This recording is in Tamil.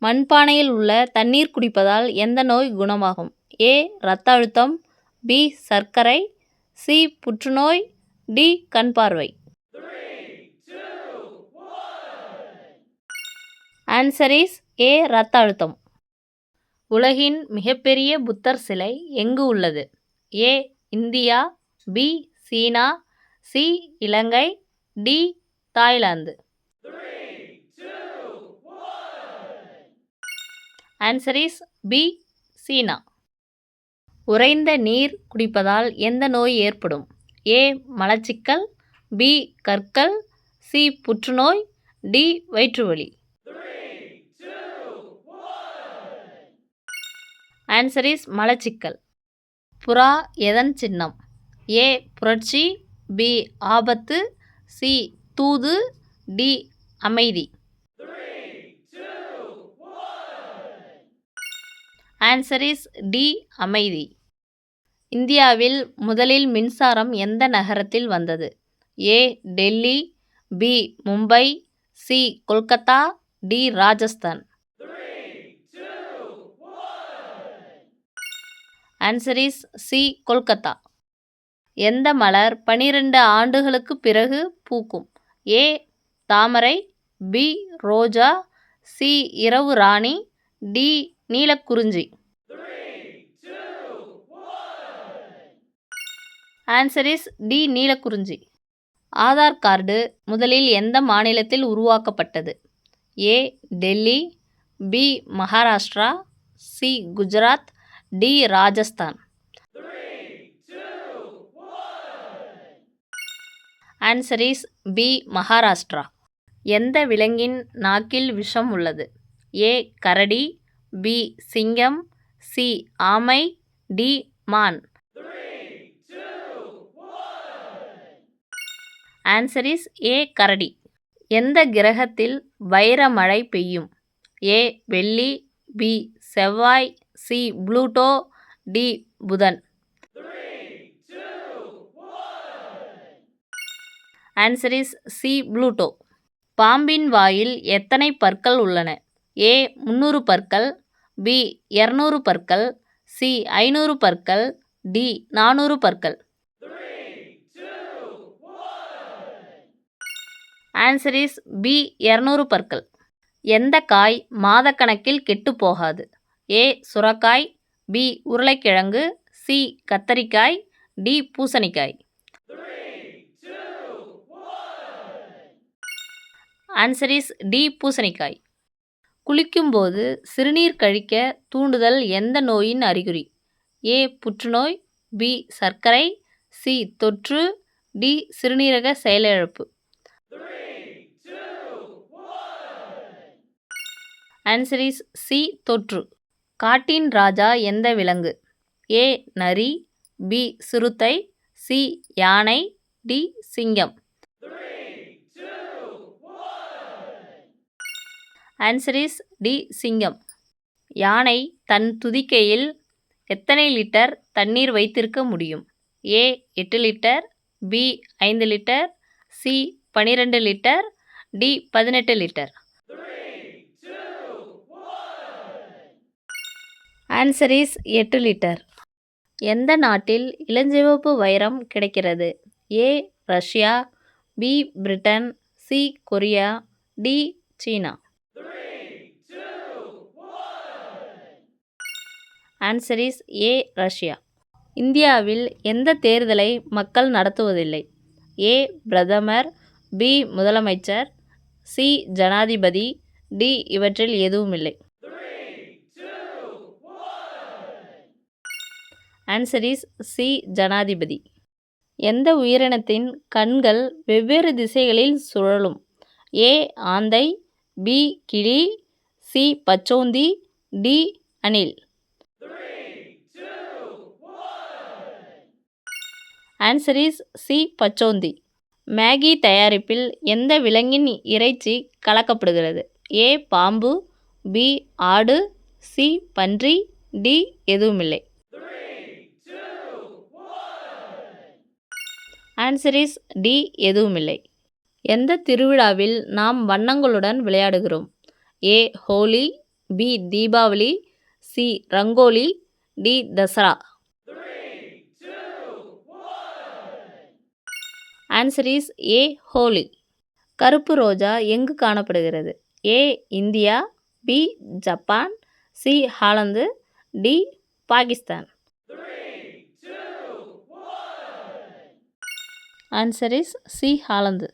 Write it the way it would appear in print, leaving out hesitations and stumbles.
மண்பானையில் உள்ள தண்ணீர் குடிப்பதால் எந்த நோய் குணமாகும்? ஏ. இரத்த அழுத்தம், பி. சர்க்கரை, சி. புற்றுநோய், டி. கண் பார்வை. Answer is A. இரத்த அழுத்தம். உலகின் மிகப்பெரிய புத்தர் சிலை எங்கு உள்ளது? ஏ. India, B. சீனா, சி. இலங்கை, D. Thailand. Answer is B. சீனா. உறைந்த நீர் குடிப்பதால் எந்த நோய் ஏற்படும்? ஏ. மலச்சிக்கல், பி. கற்கள், சி. புற்றுநோய், டி. வயிற்றுவலி. ஆன்சர் இஸ் மலச்சிக்கல். புறா எதன் சின்னம்? ஏ. புரட்சி, பி. ஆபத்து, சி. தூது, டி. அமைதி. Answer is D. அமைதி. இந்தியாவில் முதலில் மின்சாரம் எந்த நகரத்தில் வந்தது? A. Delhi, B. Mumbai, C. Kolkata, D. Rajasthan. Answer is C. Kolkata. எந்த மலர் 12 ஆண்டுகளுக்கு பிறகு பூக்கும்? ஏ. தாமரை, பி. ரோஜா, சி. இரவு ராணி, டி. நீலக்குறிஞ்சி. Answer is D. நீலக்குறிஞ்சி. ஆதார் கார்டு முதலில் எந்த மாநிலத்தில் உருவாக்கப்பட்டது? A. Delhi, B. Maharashtra, C. Gujarat, D. Rajasthan. Answer is B. Maharashtra. எந்த விலங்கின் நாக்கில் விஷம் உள்ளது? ஏ. கரடி, பி. சிங்கம், சி. ஆமை, டி. மான். ஆன்சர் இஸ் ஏ. கரடி. எந்த கிரகத்தில் வைர மழை பெய்யும்? ஏ. வெள்ளி, பி. செவ்வாய், சி. Pluto, D. புதன். Answer is C. புளூட்டோ. பாம்பின் வாயில் எத்தனை பற்கள் உள்ளன? ஏ. 300 பற்கள், பி. 200 பற்கள், சி. 500 பற்கள், டி. 400 பற்கள். Answer is B. 200 பற்கள். எந்த காய் மாதக்கணக்கில் கெட்டு போகாது? ஏ. சுரைக்காய், பி. உருளைக்கிழங்கு, சி. கத்தரிக்காய், டி. பூசணிக்காய். Answer is D. பூசணிக்காய். குளிக்கும்போது சிறுநீர் கழிக்க தூண்டுதல் எந்த நோயின் அறிகுறி? ஏ. புற்றுநோய், பி. சர்க்கரை, சி. தொற்று, டி. சிறுநீரக செயலிழப்பு. Answer is C. தொற்று. காட்டின் ராஜா எந்த விலங்கு? ஏ. நரி, பி. சிறுத்தை, சி. யானை, டி. சிங்கம். Answer is D. சிங்கம். யானை தன் துதிக்கையில் எத்தனை லிட்டர் தண்ணீர் வைத்திருக்க முடியும்? A. 8 litre, B. 5 litre, C. 12 litre, D. 18 litre. Answer is 8 litre. எந்த நாட்டில் இளஞ்சிவப்பு வைரம் கிடைக்கிறது? A. Russia, B. Britain, C. Korea, D. சீனா. Answer is A. ரஷ்யா. இந்தியாவில் எந்த தேர்தலை மக்கள் நடத்துவதில்லை? ஏ. பிரதமர், பி. முதலமைச்சர், சி. ஜனாதிபதி, டி. இவற்றில் எதுவுமில்லை. Answer is C. ஜனாதிபதி. எந்த உயிரினத்தின் கண்கள் வெவ்வேறு திசைகளில் சுழலும்? ஏ. ஆந்தை, பி. கிளி, சி. பச்சோந்தி, டி. அணில். Answer is C. பச்சோந்தி. மேகி தயாரிப்பில் எந்த விலங்கின் இறைச்சி கலக்கப்படுகிறது? ஏ. பாம்பு, பி. ஆடு, சி. பன்றி, டி. எதுவுமில்லை. Answer is D. எதுவுமில்லை. எந்த திருவிழாவில் நாம் வண்ணங்களுடன் விளையாடுகிறோம்? A. Holi, B Deepavali, C rangoli, D Dasara. Answer is A Holi. கருப்பு ரோஜா எங்கு காணப்படுகிறது? A India, B Japan, C Holland, D Pakistan. Answer is C Holland.